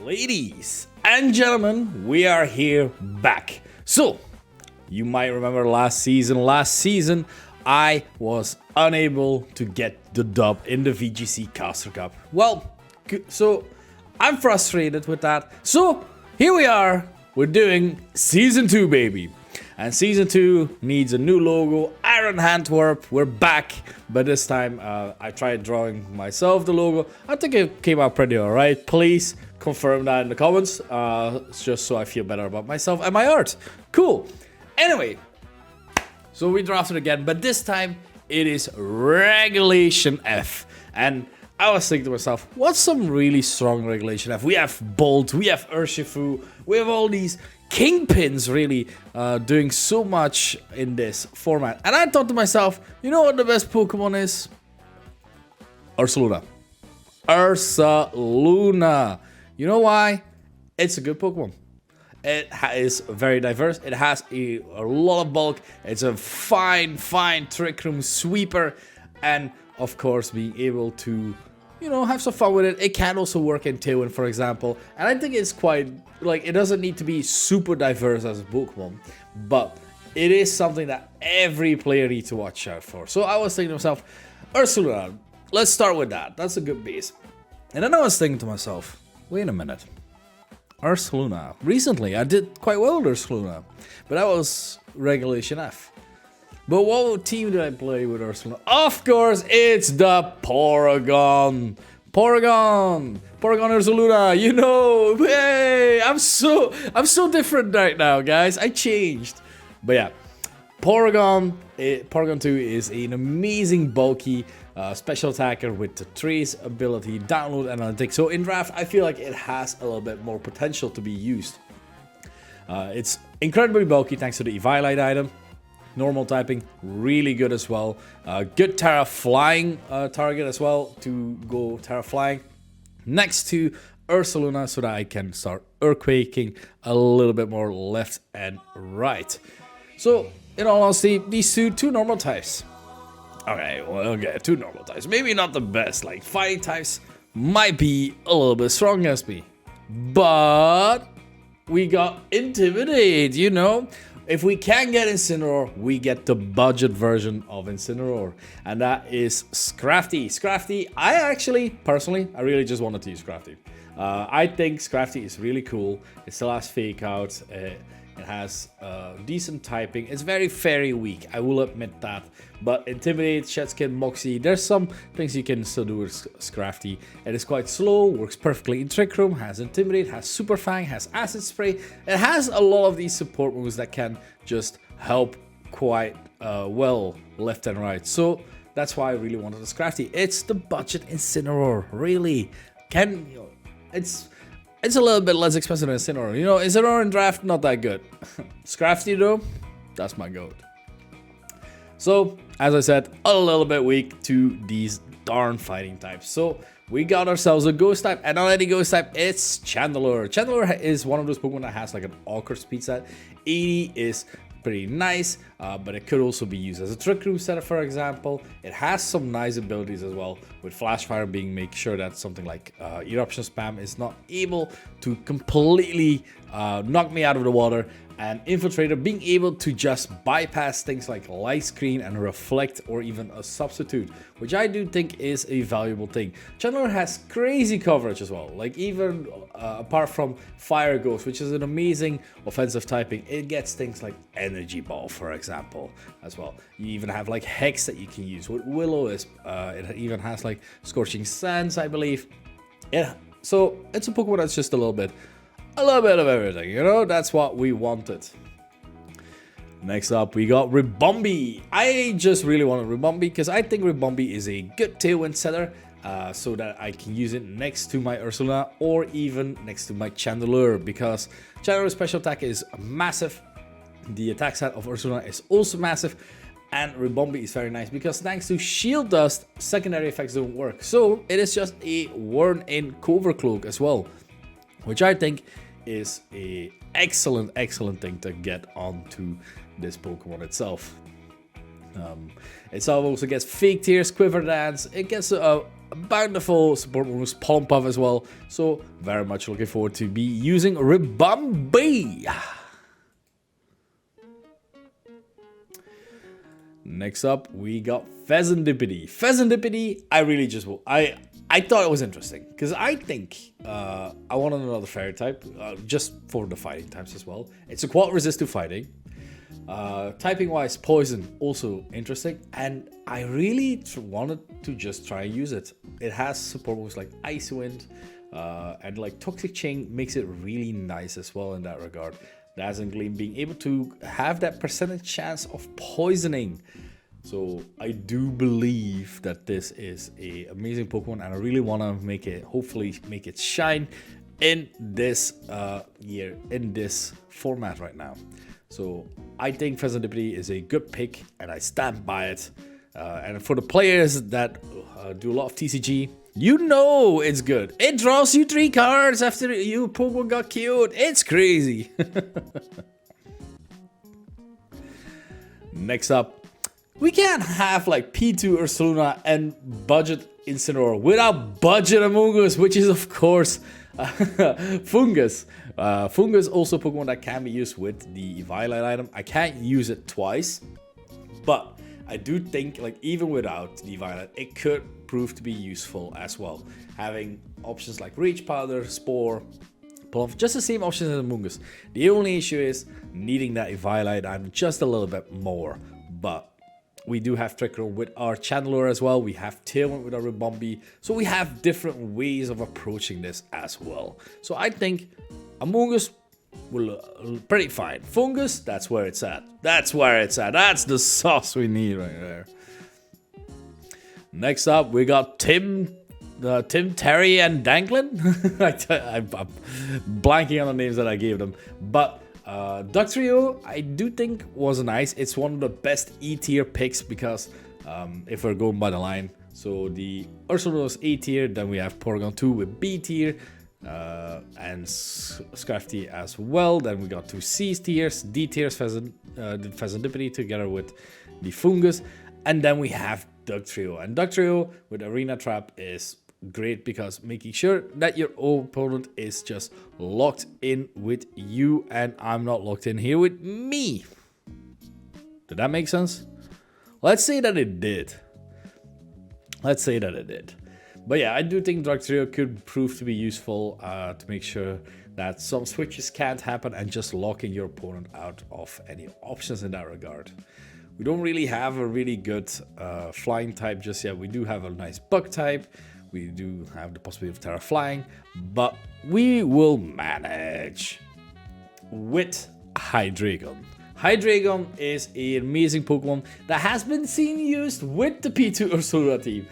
Ladies and gentlemen, we are here back. So, you might remember last season, I was unable to get the dub in the VGC Caster Cup. Well, so I'm frustrated with that. So, here we are. We're doing Season 2, baby. And Season 2 needs a new logo, Iron Antwerp. We're back, but this time I tried drawing myself the logo. I think it came out pretty alright. Please confirm that in the comments, just so I feel better about myself and my art. Cool. Anyway, so we drafted again, but this time it is Regulation F. And I was thinking to myself, what's some really strong Regulation F? We have Bolt, we have Urshifu, we have all these kingpins really doing so much in this format. And I thought to myself, you know what the best Pokemon is? Ursaluna. Ursaluna. You know why? It's a good Pokemon. It is very diverse. It has a lot of bulk. It's a fine Trick Room sweeper. And of course, being able to, you know, have some fun with it. It can also work in Tailwind, for example. And I think it's quite, like, it doesn't need to be super diverse as a Pokemon. But it is something that every player needs to watch out for. So I was thinking to myself, Ursaluna, let's start with that. That's a good base. And then I was thinking to myself, wait a minute. Ursaluna. Recently, I did quite well with Ursaluna. But that was Regulation F. But what team did I play with Ursaluna? Of course, it's the Porygon. Porygon Ursaluna, you know. Hey, I'm so different right now, guys. I changed. But yeah, Porygon 2 is an amazing bulky special attacker with the Trace ability, download analytics. So in draft, I feel like it has a little bit more potential to be used. It's incredibly bulky thanks to the Eviolite item. Normal typing, really good as well. Good Terra Flying target as well to go Terra Flying next to Ursaluna so that I can start Earthquaking a little bit more left and right. So, in all honesty, these two normal types. Okay, well, okay, two normal types. Maybe not the best, like fighting types might be a little bit strong against me. But we got Intimidate, you know. If we can get Incineroar, we get the budget version of Incineroar. And that is Scrafty. Scrafty, personally, I really just wanted to use Scrafty. I think Scrafty is really cool. It still has Fake Out. It has decent typing. It's very fairy weak, I will admit that. But Intimidate, Shedskin, Moxie, there's some things you can still do with Scrafty. It is quite slow, works perfectly in Trick Room, has Intimidate, has Super Fang, has Acid Spray. It has a lot of these support moves that can just help quite well left and right. So that's why I really wanted a Scrafty. It's the budget Incineroar, really. It's a little bit less expensive than Incineroar. You know, Incineroar in draft, not that good. Scrafty though, that's my goat. So, as I said, a little bit weak to these darn fighting types. So, we got ourselves a ghost type, and not any ghost type, it's Chandelure. Chandelure is one of those Pokemon that has like an awkward speed set. 80 is pretty nice, but it could also be used as a Trick Room setup, for example. It has some nice abilities as well, with Flash Fire being make sure that something like Eruption Spam is not able to completely knock me out of the water, and Infiltrator being able to just bypass things like Light Screen and Reflect, or even a Substitute, which I do think is a valuable thing. Chandelure has crazy coverage as well, like even apart from Fire Ghost, which is an amazing offensive typing, it gets things like Energy Ball, for example, as well. You even have like Hex that you can use. With Will-O-Wisp, it even has like Scorching Sands, I believe. Yeah, so it's a Pokemon that's just a little bit of everything, you know. That's what we wanted. Next up, we got Ribombee. I just really wanted Ribombee because I think Ribombee is a good Tailwind setter, so that I can use it next to my Ursaluna or even next to my Chandelure, because Chandelure's special attack is massive. The attack set of Ursaluna is also massive, and Ribombee is very nice because thanks to Shield Dust, secondary effects don't work. So it is just a worn-in Cover Cloak as well, which I think is a excellent thing to get onto this Pokemon itself. It also gets Fake Tears, Quiver Dance. It gets a bountiful support bonus, Pollen Puff as well. So very much looking forward to be using Ribombee. Next up, we got Pheasantipede. Pheasantipede, I really just... I thought it was interesting, because I think I wanted another fairy type, just for the fighting types as well. It's a quad resist to fighting. Typing-wise, Poison, also interesting, and I really wanted to just try and use it. It has support moves like Icy Wind, and like Toxic Chain makes it really nice as well in that regard. Dazzling Gleam being able to have that percentage chance of poisoning. So I do believe that this is an amazing Pokemon, and I really want to make it, hopefully make it shine in this year, in this format right now. So I think Pheasantipede is a good pick, and I stand by it. And for the players that do a lot of TCG, you know it's good. It draws you 3 cards after your Pokemon got killed. It's crazy. Next up, we can't have like P2 Ursaluna and budget Incineroar without budget Amoonguss, which is of course Fungus. Fungus also Pokemon that can be used with the Violet item. I can't use it twice, but I do think like even without the Violet, it could prove to be useful as well. Having options like Reach Powder, Spore, Plump, just the same options as Amoonguss. The only issue is needing that Violet item just a little bit more, but we do have Trick Room with our Chandelure as well. We have Tailwind with our Ribombee. So we have different ways of approaching this as well. So I think Amoonguss will pretty fine. Fungus, that's where it's at. That's where it's at. That's the sauce we need right there. Next up, we got Tim, Terry, and Danklin. I'm blanking on the names that I gave them. But Ductrio, I do think was nice. It's one of the best E tier picks because if we're going by the line, so the Ursula is A tier, then we have Porygon 2 with B tier, and Scrafty as well. Then we got 2 C tiers, D tiers, Pheasantipede together with the Fungus, and then we have Ductrio. And Ductrio with Arena Trap is great because making sure that your opponent is just locked in with you, and I'm not locked in here with me. Did that make sense? Let's say that it did. Let's say that it did. But yeah, I do think Ductrio could prove to be useful to make sure that some switches can't happen and just locking your opponent out of any options in that regard. We don't really have a really good flying type just yet. We do have a nice bug type. We do have the possibility of Terra Flying, but we will manage with Hydreigon. Hydreigon is an amazing Pokemon that has been seen used with the P2 Ursula team.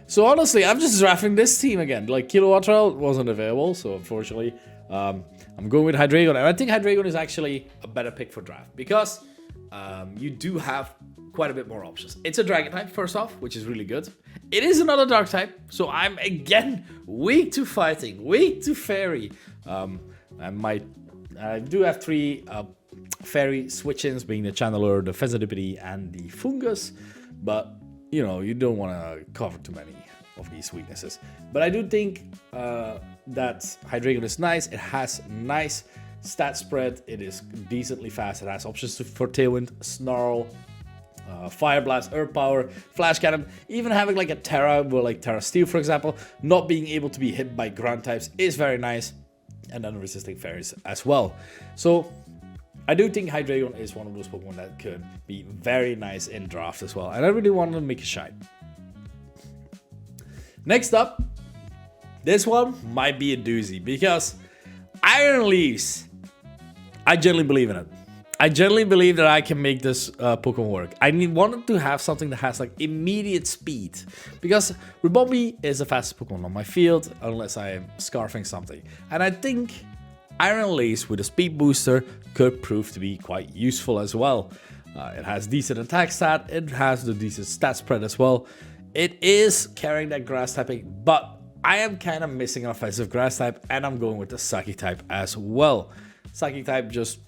So honestly, I'm just drafting this team again. Like Kilowattrel wasn't available, so unfortunately, I'm going with Hydreigon. And I think Hydreigon is actually a better pick for draft because you do have quite a bit more options. It's a Dragon type, first off, which is really good. It is another Dark type, so I'm again weak to fighting, weak to Fairy. I do have 3 Fairy switch-ins, being the Chandelure, the Pheasantipede, and the Fungus, but you know, you don't want to cover too many of these weaknesses. But I do think that Hydreigon is nice. It has nice stat spread. It is decently fast. It has options for Tailwind, Snarl, Fire Blast, Earth Power, Flash Cannon. Even having like a Terra, or like Terra Steel, for example, not being able to be hit by ground types is very nice. And then resisting fairies as well. So I do think Hydreigon is one of those Pokemon that could be very nice in draft as well. And I really want to make it shine. Next up, this one might be a doozy because Iron Leaves, I genuinely believe in it. I genuinely believe that I can make this Pokemon work. I wanted to have something that has like immediate speed because Ribombee is the fastest Pokemon on my field unless I am scarfing something. And I think Iron Lace with a speed booster could prove to be quite useful as well. It has decent attack stat, it has the decent stat spread as well. It is carrying that grass typing, but I am kind of missing an offensive grass type and I'm going with the Psychic type as well. Psychic type just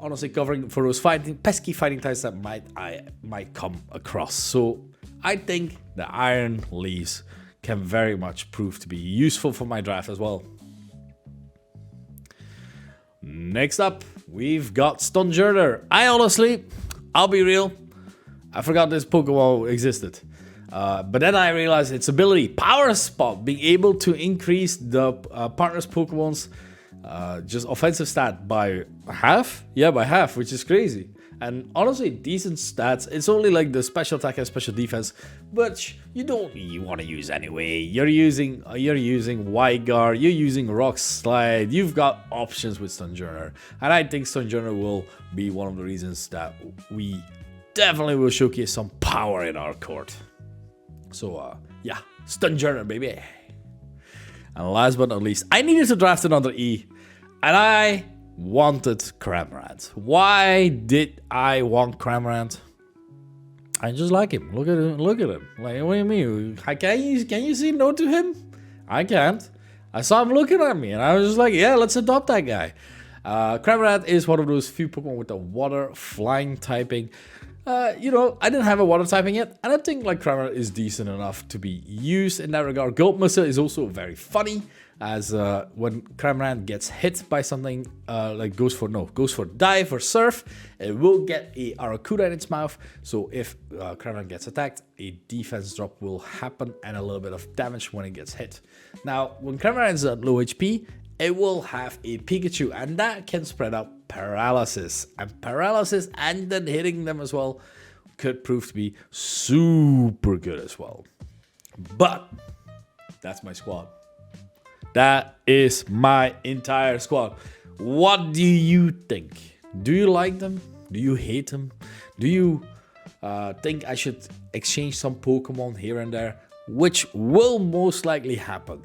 honestly covering for those pesky fighting types that I might come across. So I think the Iron Leaves can very much prove to be useful for my draft as well. Next up, we've got Stunjourner. I'll be real, I forgot this Pokemon existed. But then I realized its ability, Power Spot, being able to increase the partner's Pokemon's just offensive stat by half. Yeah, by half, which is crazy. And honestly, decent stats. It's only like the special attack and special defense, but you want to use anyway. You're using Wide Guard, you're using Rock Slide. You've got options with Stunjourner, and I think Stunjourner will be one of the reasons that we definitely will showcase some power in our court. So yeah, Stunjourner, baby. And last but not least, I needed to draft another E, and I wanted Cramorant. Why did I want Cramorant? I just like him. Look at him. Like, what do you mean? Can you say no to him? I can't. I saw him looking at me, and I was just like, yeah, let's adopt that guy. Cramorant is one of those few Pokemon with the water flying typing. I didn't have a water typing yet, and I think like Cramorant is decent enough to be used in that regard. Gold Missile is also very funny, as when Cramorant gets hit by something, like goes for dive or surf, it will get a Arrokuda in its mouth. So if Cramorant gets attacked, a defense drop will happen and a little bit of damage when it gets hit. Now, when Cramorant is at low HP, it will have a Pikachu, and that can spread out paralysis. And then hitting them as well could prove to be super good as well. But that's my squad. That is my entire squad. What do you think? Do you like them? Do you hate them? Do you think I should exchange some Pokemon here and there? Which will most likely happen.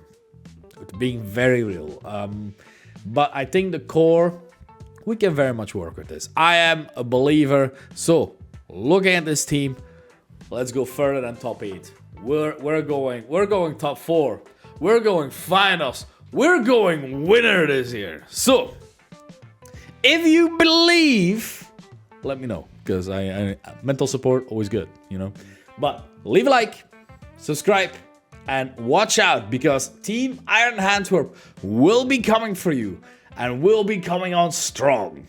Being very real. But I think the core, we can very much work with this. I am a believer. So looking at this team, let's go further than top 8. We're going top 4. We're going finals. We're going winner this year. So if you believe, let me know, because I mental support always good, But leave a like, subscribe, and watch out, because Team Iron Antwerp will be coming for you, and will be coming on strong.